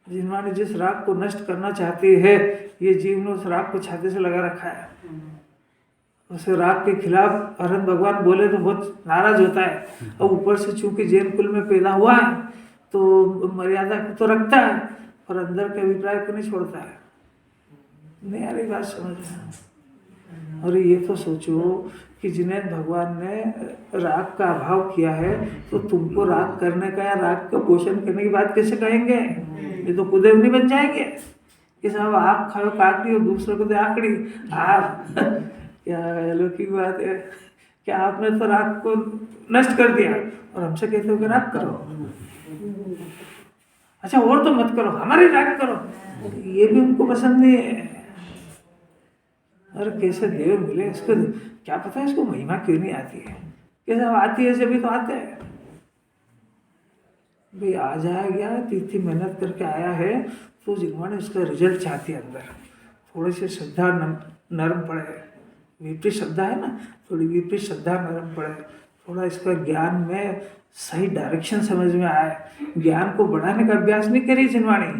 जिन्होंने जिस राग को नष्ट करना चाहती है, ये जीव ने उस राग को छाती से लगा रखा है। उस राग के खिलाफ अरहंत भगवान बोले तो बहुत नाराज होता है। और ऊपर से चूंकि जैन कुल में पैदा हुआ है तो मर्यादा को तो रखता है, और अंदर के अभिप्राय को नहीं छोड़ता है। नहीं आ रही बात समझ में? और ये तो सोचो कि जिन्हें भगवान ने राग का अभाव किया है, तो तुमको राग करने का या राग का पोषण करने की बात कैसे कहेंगे? ये तो कुदेव नहीं बन जाएंगे। कि साहब आप खाओ काकड़ी और दूसरों को दे आकड़ी। आप क्या अलौकिक बात है कि आपने तो राग को नष्ट कर दिया और हमसे कहते हो कि राग करो। अच्छा और तो मत करो, हमारी राग करो, ये भी उनको पसंद नहीं है। अरे कैसे देव मिले इसको, क्या पता है इसको महिमा क्यों नहीं आती है। कैसे आती है जब भी तो आते हैं भाई, आ जाएगा इतनी मेहनत करके आया है तो जिन्होंने उसका रिजल्ट चाहती है अंदर, थोड़ी सी श्रद्धा नरम पड़े, विपरीत श्रद्धा है ना, थोड़ी विपरीत श्रद्धा नरम पड़े, थोड़ा इसका ज्ञान में सही डायरेक्शन समझ में आए। ज्ञान को बढ़ाने का अभ्यास नहीं करी जिनवाणी,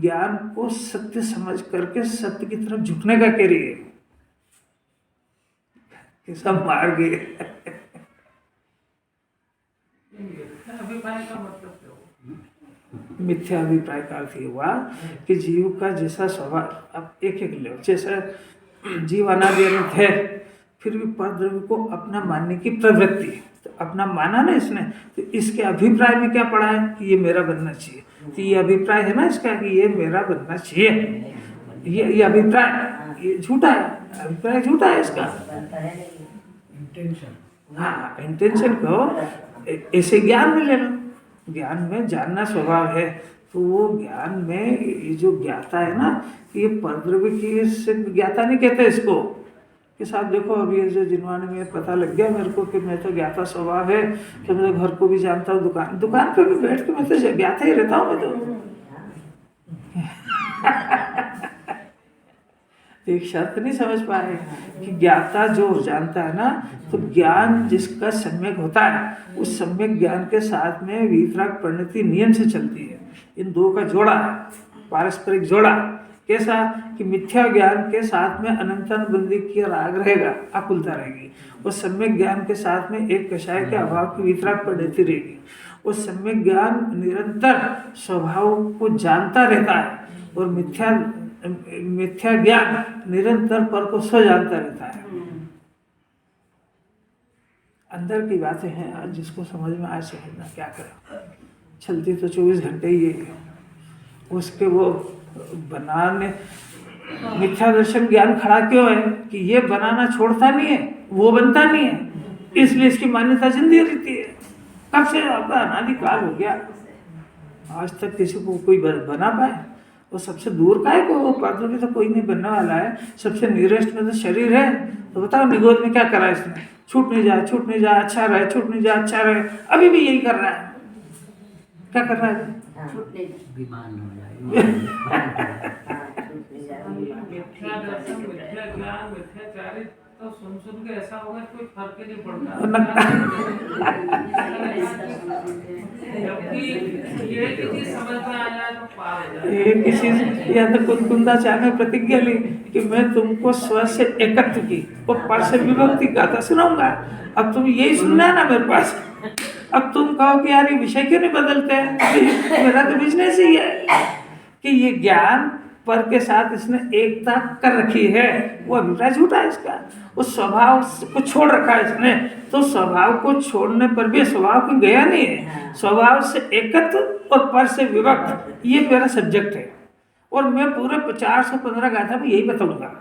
ज्ञान को सत्य समझ करके सत्य की तरफ झुकने का करिए कि सब मार गए। अभिप्राय का मतलब क्या हुआ? मिथ्या अभिप्राय का अर्थ ये हुआ कि जीव का जैसा स्वभाव, अब एक एक ले, जैसा जीव अनादि अनंत है फिर भी परद्रव्य को अपना मानने की प्रवृत्ति, तो अपना माना ना इसने, तो इसके अभिप्राय में क्या पड़ा है कि ये मेरा बनना चाहिए। तो ये अभिप्राय है ना इसका कि ये मेरा बनना चाहिए, ये अभिप्राय ये झूठा है, अभिप्राय झूठा है इसका। इंटेंशन, हाँ इंटेंशन को ऐसे ज्ञान में ले लो, ज्ञान में जानना स्वभाव है, तो वो ज्ञान में ये जो ज्ञाता है ना, ये परद्रव्य की से ज्ञाता नहीं कहते इसको कि साहब देखो अभी ये जो जिनवाने में पता लग गया मेरे को कि मैं तो ज्ञाता स्वभाव है, कि मैं तो घर को भी जानता हूँ, दुकान पे भी बैठ के मैं तो ज्ञाता ही रहता हूँ मैं तो। एक शर्त नहीं समझ पाए कि ज्ञाता जो जानता है ना, तो ज्ञान जिसका सम्यक होता है उस सम्यक ज्ञान के साथ में वीतराग परिणति नियम से चलती है। इन दो का जोड़ा है, पारस्परिक जोड़ा। कैसा कि मिथ्या ज्ञान के साथ में अनंतानुबंधी की राग रहेगा, आकुलता रहेगी, और सम्यक ज्ञान के साथ में एक कषाय के अभाव की वीतराग परिणति रहेगी। और सम्यक ज्ञान निरंतर स्वभाव को जानता रहता है, और मिथ्या ज्ञान निरंतर पर को स्व जानता रहता है। अंदर की बातें हैं, आज जिसको समझ में आए समझना, क्या करें, चलती तो 24 घंटे ही है। उसके वो बनाने मिथ्या दर्शन ज्ञान खड़ा क्यों है कि ये बनाना छोड़ता नहीं है, वो बनता नहीं है, इसलिए इसकी मान्यता जिंदी रहती है। कब से आपका अनादि काल हो गया, आज तक किसी को कोई बना पाए। वो सबसे दूर का है को, वो परद्रव्य तो कोई नहीं बनने वाला है। सबसे नियरेस्ट में तो शरीर है, तो बताओ निगोद में क्या करा इसने, छूट नहीं जाए अच्छा रहे, छूट नहीं जाए अच्छा रहे, अभी भी यही कर रहा है। क्या कर रहा है? विमान हो जाए। मिथ्या दर्शन, मिथ्या ज्ञान, मिथ्याचारित तो सुन के ऐसा होगा कोई फर्क ही नहीं पड़ता। जबकि ये चीज समझ में आ जाए तो पार हो जाए। ये किसी या तो कुंदाचार्य ने प्रतिज्ञा ली कि मैं तुमको स्व से एकत्व की वो पर से विभक्ति गाथा सुनाऊंगा। अब तुम यही सुनना है ना मेरे पास। अब तुम कहो कि यार ये विषय क्यों नहीं बदलते हैं, मेरा तो बिजनेस ही है कि ये ज्ञान पर के साथ इसने एकता कर रखी है। वो अभिप्राय झूठा है इसका, उस स्वभाव को छोड़ रखा है इसने, तो स्वभाव को छोड़ने पर भी स्वभाव को गया नहीं है। स्वभाव से एकत्व और पर से विभक्त, ये मेरा सब्जेक्ट है, और मैं पूरे 415 गाथा में यही बताऊंगा।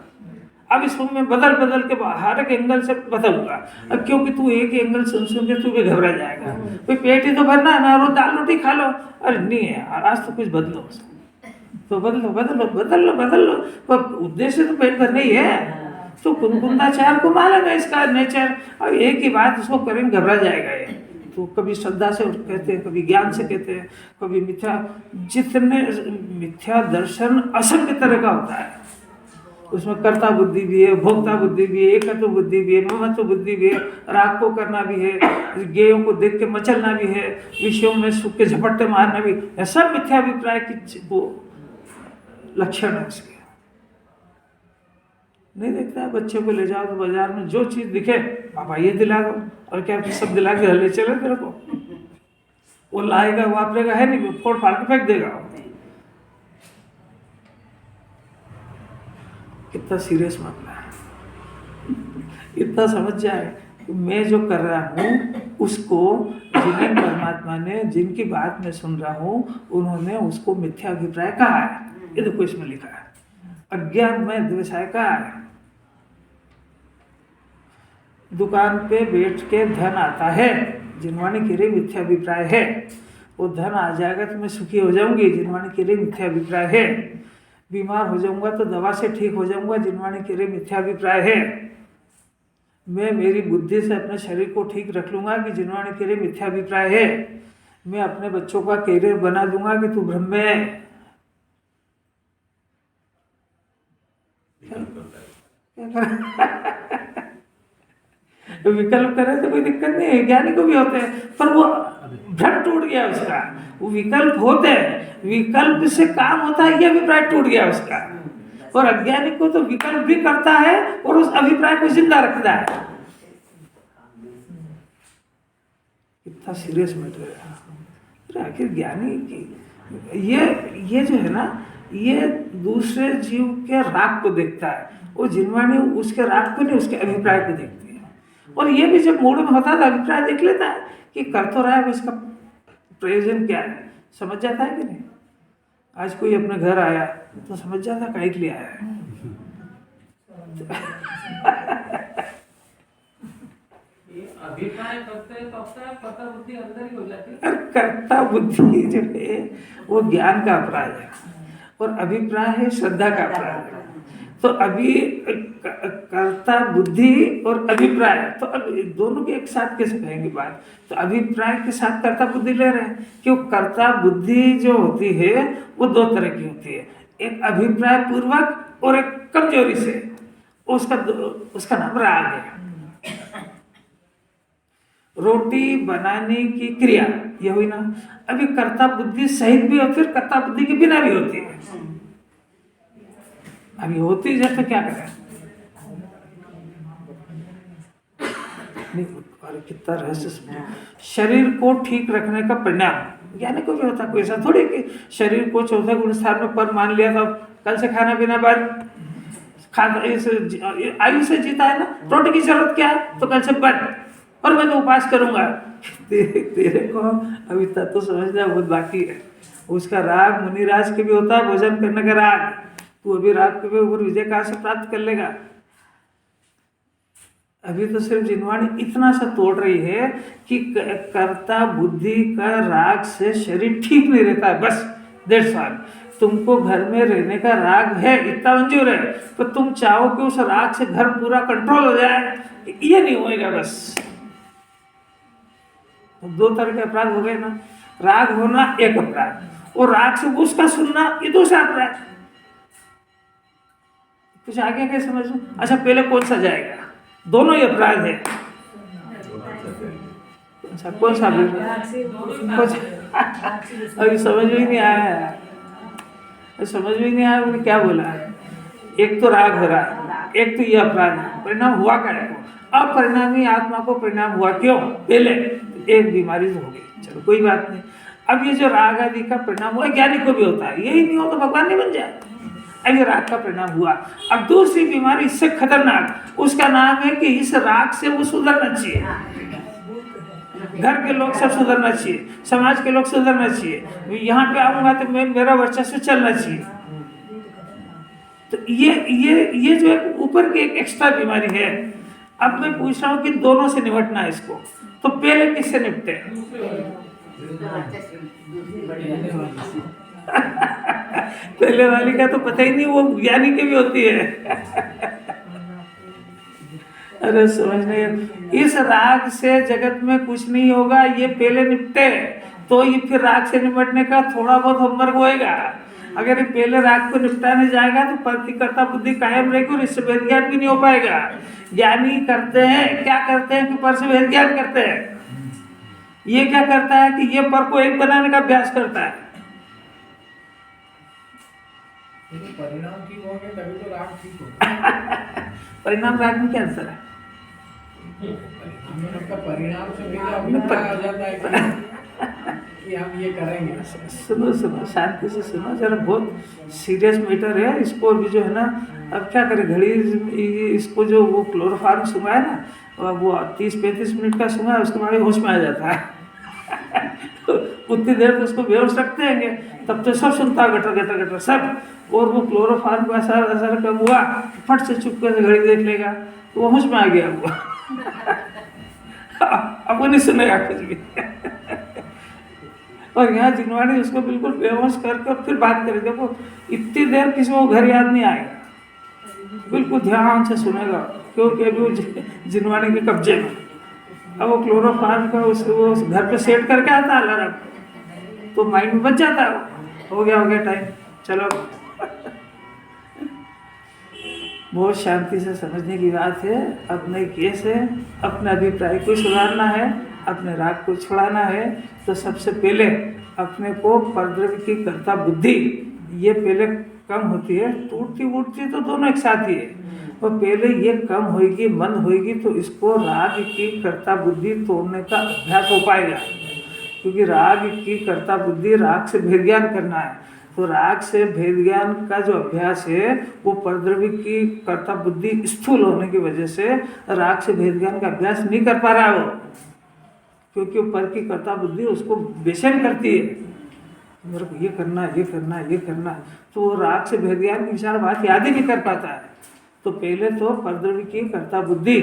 अब इसको मैं बदल के हर एक एंगल से बताऊंगा। अब क्योंकि तू एक एंगल सुन के तू भी घबरा जाएगा, कोई पेट ही तो भरना है ना, रोज दाल रोटी खा लो। अरे नहीं है, आज तो कुछ बदलो, तो बदल लो, पर उद्देश्य तो पेट भरना ही है। तो कुंदाचार्य को मालूम है इसका नेचर। अब एक ही बात उसको करेंगे घबरा जाएगा ये। तो कभी श्रद्धा से कहते हैं, कभी ज्ञान से कहते हैं, कभी मिथ्या। जितने मिथ्या दर्शन असंख्य तरह का होता है, उसमें कर्ता बुद्धि भी है, भोक्ता बुद्धि भी है, एकत्व बुद्धि भी है, ममत्व बुद्धि भी है, राग को करना भी है, गेयों को देख के मचलना भी है, विषयों में सुख के झपट्टे मारना भी है। सब मिथ्या अभिप्राय की वो लक्षण है उसके। नहीं देखता, बच्चे को ले जाओ तो बाजार में जो चीज दिखे पापा ये दिला दो, और क्या सब दिला के ले चले तेरे को। वो लाएगा वापरेगा है नहीं, फोड़ फाड़ के फेंक देगा। कितना सीरियस मामला है, इतना समझ जाए कि मैं जो कर रहा हूँ उसको जिन्हें परमात्मा ने, जिनकी बात मैं सुन रहा हूँ, उन्होंने उसको मिथ्या अभिप्राय कहा है। ये देखो इसमें लिखा है अज्ञान में द्वेषाय का है। दुकान पे बैठ के धन आता है, जिनवाणी के लिए मिथ्याभिप्राय है। वो धन आ जाएगा तो मैं सुखी हो जाऊंगी, जिनवाणी के लिए मिथ्याभिप्राय है। बीमार हो जाऊंगा तो दवा से ठीक हो जाऊंगा, जिनवाणी के लिए मिथ्याभिप्राय है। मैं मेरी बुद्धि से अपने शरीर को ठीक रख लूंगा कि जिनवाणी के लिए मिथ्याभिप्राय है। मैं अपने बच्चों का कैरियर बना दूंगा कि तू ब्रह्म है। विकल्प करे तो कोई दिक्कत नहीं है, ज्ञानी को भी होते हैं, पर वो भ्रम टूट गया उसका। वो विकल्प होते हैं, विकल्प से काम होता है, ये अभिप्राय टूट गया उसका। और अज्ञानी को तो विकल्प भी करता है और उस अभिप्राय को जिंदा रखता है। इतना सीरियस मैटर है। आखिर ज्ञानी की ये जो है ना, ये दूसरे जीव के राग को देखता है, वो जिनवाणी उसके राग को नहीं, उसके अभिप्राय को देखती है। और ये भी जब मूड में होता है तो अभिप्राय देख लेता है कि कर तो रहा है, इसका प्रयोजन क्या है, समझ जाता है कि नहीं। आज कोई अपने घर आया तो समझ जाता काहे के लिए आया है। अभिप्राय करते हैं तो अपना कर्ता बुद्धि अंदर ही हो जाती है। और कर्ता बुद्धि जो है वो ज्ञान का अपराध है, और अभिप्राय है श्रद्धा का अपराध है। तो अभी कर्ता बुद्धि और अभिप्राय, तो अब दोनों के एक साथ कैसे कहेंगे बात। तो अभिप्राय के साथ कर्ता बुद्धि ले रहे हैं, क्यों। कर्ता बुद्धि जो होती है वो दो तरह की होती है, एक अभिप्राय पूर्वक और एक कमजोरी से। उसका नाम राग है। रोटी बनाने की क्रिया ये हुई ना, अभी कर्ता बुद्धि सहित भी और फिर कर्ता बुद्धि के बिना भी होती है। अभी होती है तो क्या करें। नहीं, अरे कितना रहस्य। शरीर को ठीक रखने का परिणाम ज्ञानी को भी होता। कोई ऐसा थोड़ी कि शरीर को चौथे गुण स्थान में पर मान लिया तो कल से खाना पीना बंद, आयु से जीता है ना, रोटी की जरूरत क्या है तो कल से बंद, और मैं तो उपास करूंगा। तेरे को अभी तक तो समझना बहुत बाकी है। उसका राग मुनिराज के भी होता है, भोजन करने का राग। तू अभी राग के ऊपर विजय कहाँ से प्राप्त कर लेगा। अभी तो सिर्फ जिनवाणी इतना सा तोड़ रही है कि कर्ता बुद्धि का राग से शरीर ठीक नहीं रहता है, बस दैट्स ऑल। तुमको घर में रहने का राग है, इतना मंजूर है, पर तुम चाहो कि उस राग से घर पूरा कंट्रोल हो जाए, ये नहीं होएगा। बस दो तरह के अपराध हो गए ना, राग होना एक अपराध, और राग से उसका सुनना ये दूसरा अपराध। कुछ आगे क्या समझो। अच्छा, पहले कौन सा जाएगा, दोनों ही अपराध है। अच्छा, कौन सा अभी समझ में ही नहीं आया है, समझ में नहीं आया। उन्होंने क्या बोला, एक तो राग हो रहा, एक तो ये अपराध है। परिणाम हुआ क्या है, अपरिणामी आत्मा को परिणाम हुआ क्यों, पहले एक बीमारी हो गई, चलो कोई बात नहीं। अब ये जो राग आदि का परिणाम हुआ ज्ञानी को भी होता है, यही नहीं हो तो भगवान नहीं बन जाए। अब ये राग का परिणाम हुआ। अब दूसरी बीमारी इससे खतरनाक, उसका नाम है कि इस राग से वो सुधरना चाहिए। घर के लोग सब सुधरना चाहिए, समाज के लोग सुधरना चाहिए, यहाँ पे आऊंगा तो मेरा वर्चस्व चलना चाहिए। तो ये जो एक ऊपर की एक एक्स्ट्रा बीमारी है। अब मैं पूछ रहा हूँ कि दोनों से निपटना है इसको, तो पहले किससे निपटे। पहले वाली का तो पता ही नहीं, वो ज्ञानी की भी होती है। अरे समझ नहीं, इस राग से जगत में कुछ नहीं होगा, ये पहले निपटे तो ये फिर राग से निपटने का थोड़ा बहुत होमवर्क होएगा। अगर ये पहले राग को निपटाने जाएगा तो प्रतिकर्ता बुद्धि कायम रहेगी और इससे भेद ज्ञान भी नहीं हो पाएगा। ज्ञानी करते हैं क्या करते हैं कि पर से भेद ज्ञान करते हैं। ये क्या करता है कि ये पर को एक बनाने का अभ्यास करता है। परिणाम ठीक होंगे तभी तो राग ठीक होगा। परिणाम राग में क्या अंतर है। परिणाम से पहले आ जाता है कि हम ये करेंगे। सुनो शांति से सुनो जरा, बहुत सीरियस मैटर है। इसको अभी जो है ना, अब क्या करें, घड़ी इसको जो वो क्लोरोफार्म सुना है ना, वो 30-35 मिनट का सुना है, उसके बाद होश में आ जाता है। तो उतनी देर तो उसको बेहोश रखते हैं, तब तो सब सुनता गटर गटर गटर सब। और वो क्लोरोफार्म का असर कम हुआ, फट से चुपके से घड़ी देख लेगा तो वो होश में आ गया हुआ। अब वो नहीं सुनेगा कुछ भी। और यहाँ जिनवाणी उसको बिल्कुल बेहोश करके फिर बात करेगा। वो इतनी देर किसी को घर याद नहीं आएगा, बिल्कुल ध्यान से सुनेगा, क्योंकि अभी वो जिनवाणी के कब्जे में। अब वो क्लोरोफार्म का वो घर पे सेट करके आता है अलार्म, तो माइंड में बच जाता है, हो गया टाइम, चलो। बहुत शांति से समझने की बात है। अपने केस है, अपने अभिप्राय को सुधारना है, अपने राग को छुड़ाना है, तो सबसे पहले अपने को परद्रव्य की कर्ता बुद्धि ये पहले कम होती है। टूटती उठती तो दोनों एक साथ ही है, और पहले ये कम होगी, मंद होगी, तो इसको राग की कर्ता बुद्धि तोड़ने का अभ्यास हो पाएगा। क्योंकि राग की कर्ता बुद्धि, राग से भेद ज्ञान करना है, तो राग से भेद ज्ञान का जो अभ्यास है वो परद्रव्य की कर्ता बुद्धि स्थूल होने की वजह से राग से भेद ज्ञान का अभ्यास नहीं कर पा रहा है वो, क्योंकि ऊपर की कर्ता बुद्धि उसको बेचैन करती है, मेरे को ये करना ये करना ये करना, तो वो राग से भेद ज्ञान की विचार बात याद ही नहीं कर पाता है। तो पहले तो परद्रव्य की कर्ता बुद्धि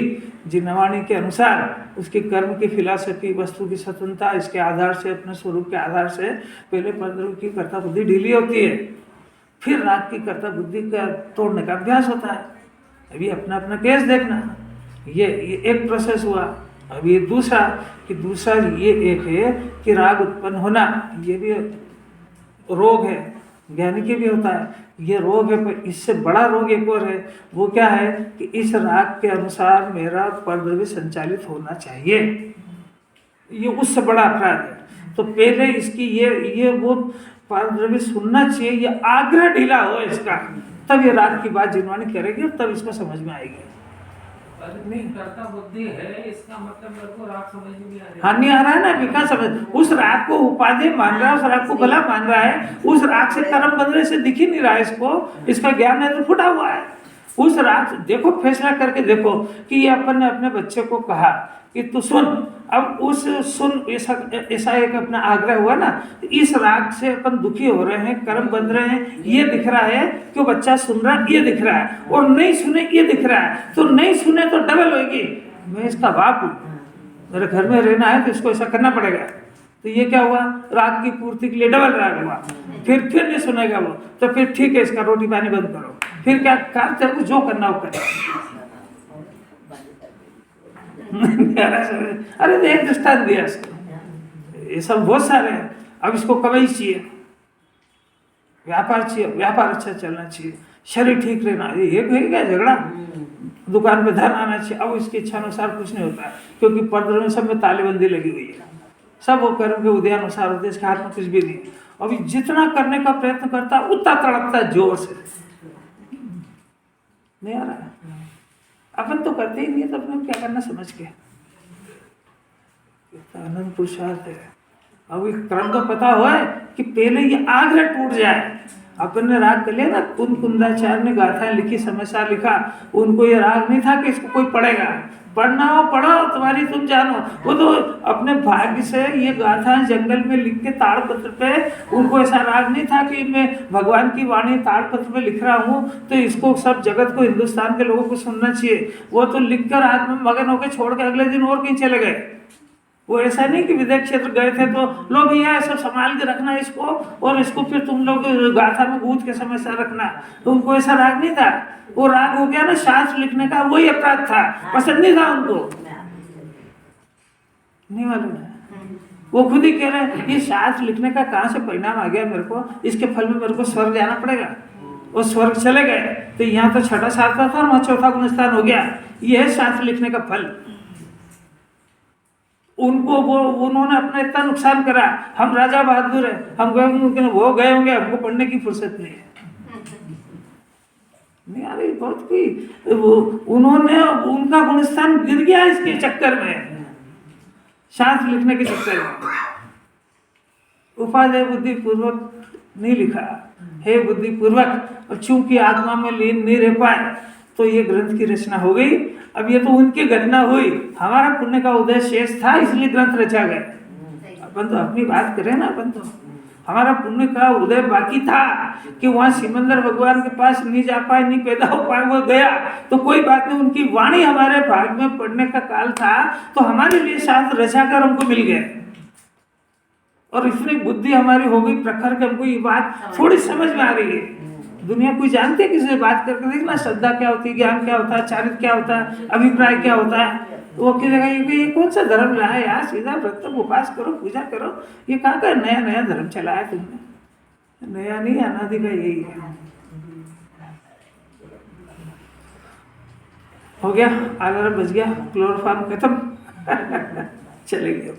जिनवाणी के अनुसार उसकी कर्म की फिलॉसफी, वस्तु की स्वतंत्रता, इसके आधार से, अपने स्वरूप के आधार से पहले परद्रव्य की कर्ता बुद्धि ढीली होती है, फिर राग की कर्ता बुद्धि का तोड़ने का अभ्यास होता है। अभी अपना अपना केस देखना, ये एक प्रोसेस हुआ। अभी दूसरा ये एक है कि राग उत्पन्न होना, ये भी रोग है, ज्ञानी के भी होता है, ये रोग है। पर इससे बड़ा रोग एक और है, वो क्या है कि इस राग के अनुसार मेरा परद्रव्य संचालित होना चाहिए, ये उससे बड़ा अपराध है। तो पहले इसकी ये वो परद्रव्य सुनना चाहिए, ये आग्रह ढीला हो इसका, तब ये राग की बात जिनवाणी करेगी और तब इसको समझ में आएगी। नहीं करता बुद्धि है, इसका मतलब मेरे को राग समझ में नहीं आ रहा। हाँ, नहीं आ रहा है ना, विकास समझ, उस राग को उपाधि मान रहा है, उस राग को गला मान रहा है, उस राग से कर्म बंधने से दिख ही नहीं रहा है इसको, इसका ज्ञान है तो फुटा हुआ है। उस राग देखो, फैसला करके देखो कि ये अपन ने अपने बच्चे को कहा कि तू सुन, अब उस सुन ऐसा एक अपना आग्रह हुआ ना, इस राग से अपन दुखी हो रहे हैं, कर्म बंध रहे हैं, ये दिख रहा है कि वो बच्चा सुन रहा है, ये दिख रहा है, और नहीं सुने ये दिख रहा है, तो नहीं सुने तो डबल होगी, मैं इसका बाप हूँ, मेरे घर में रहना है तो इसको ऐसा करना पड़ेगा। तो ये क्या हुआ, राग की पूर्ति के लिए डबल राग हुआ। फिर नहीं सुनेगा वो, तो फिर ठीक है, इसका रोटी पानी बंद करो, फिर क्या कर, तेरे को जो करना हो करे। अरे तो एक दृष्टांत दिया इसको, ये सब बहुत सारे हैं। अब इसको कमाई चाहिए, व्यापार चाहिए, व्यापार अच्छा चलना चाहिए, शरीर ठीक रहना, ये है क्या झगड़ा, दुकान पे धन आना चाहिए। अब इसकी इच्छा अनुसार कुछ नहीं होता है, क्योंकि परद्रव्य में सब में तालेबंदी लगी हुई है, सब वो कर्म के उदय अनुसार होते हैं, इसके हाथ में कुछ भी नहीं। अभी जितना करने का प्रयत्न करता उतना तड़पता है जोर से, नहीं आ रहा है। अपन तो करते ही नहीं, तो अपन क्या करना समझ के, आनंद पुरुषार्थ है। अब ये क्रम तो पता हुआ है कि पहले ये आग्रह टूट जाए। अपन ने राग कर लिया ना, कुंदाचार्य ने गाथाएं लिखी, समस्या लिखा, उनको ये राग नहीं था कि इसको कोई पढ़ेगा, पढ़ना हो पढ़ो, तुम्हारी तुम जानो। वो तो अपने भाग्य से ये गाथाएं जंगल में लिख के ताड़पत्र पे, उनको ऐसा राग नहीं था कि मैं भगवान की वाणी ताड़पत्र पे लिख रहा हूँ तो इसको सब जगत को, हिंदुस्तान के लोगों को सुनना चाहिए। वो तो लिख कर हाथ में मगन होकर छोड़ के अगले दिन और कहीं चले गए। वो ऐसा नहीं कि विदेश क्षेत्र गए थे तो लो भैया सब संभाल के रखना इसको, और इसको फिर तुम लोग गाथा में गूंज के समस्या रखना, तो उनको ऐसा राग नहीं था। वो राग हो गया ना शास्त्र लिखने का, वही अपराध था, पसंद नहीं था उनको, नहीं मालूम है। वो खुद ही कह रहे हैं ये शास्त्र लिखने का कहाँ से परिणाम आ गया मेरे को, इसके फल में मेरे को स्वर्ग जाना पड़ेगा। वो स्वर्ग चले गए तो यहाँ तो छठा सातवां था, वहाँ चौथा गुणस्थान हो गया। ये है शास्त्र लिखने का फल। उनको उन्होंने अपना इतना नुकसान करा, हम राजा बहादुर है, हम गए, वो गए होंगे, हमको पढ़ने की फुर्सत नहीं है। नहीं आ रही बहुत कोई, उन्होंने उनका गुणस्थान गिर गया इसके चक्कर में, शास्त्र लिखने के चक्कर में। उपादेय बुद्धि पूर्वक नहीं लिखा, हे बुद्धि पूर्वक, और चूंकि आत्मा में लीन नहीं रह पाए तो ये ग्रंथ की रचना हो गई। अब ये तो उनकी घटना हुई, हमारा पुण्य का उदय शेष था इसलिए ग्रंथ रचा गया। अपन तो अपनी बात करें ना, अपन तो हमारा पुण्य का उदय बाकी था कि वहाँ सिमंदर भगवान के पास नहीं जा पाए, नहीं पैदा हो पाए, वो गया तो कोई बात नहीं, उनकी वाणी हमारे भाग में पढ़ने का काल था तो हमारे लिए शायद रचाकर हमको मिल गए। और इतनी बुद्धि हमारी हो गई प्रखर के हमको ये बात थोड़ी समझ में आ रही है। दुनिया कोई जानती है किसी से बात करके देखना, श्रद्धा क्या होती है, ज्ञान क्या होता है, चारित्र क्या होता है, अभिप्राय क्या होता है। तो वो कहेगा ये कौन सा धर्म रहा है यार, सीधा व्रत उपवास करो, पूजा करो, ये कहाँ का नया नया धर्म चलाया तुमने। नया नहीं, अनादि का यही है। हो गया, 11 बज गया, क्लोरोफार्म खत्म। चले गए।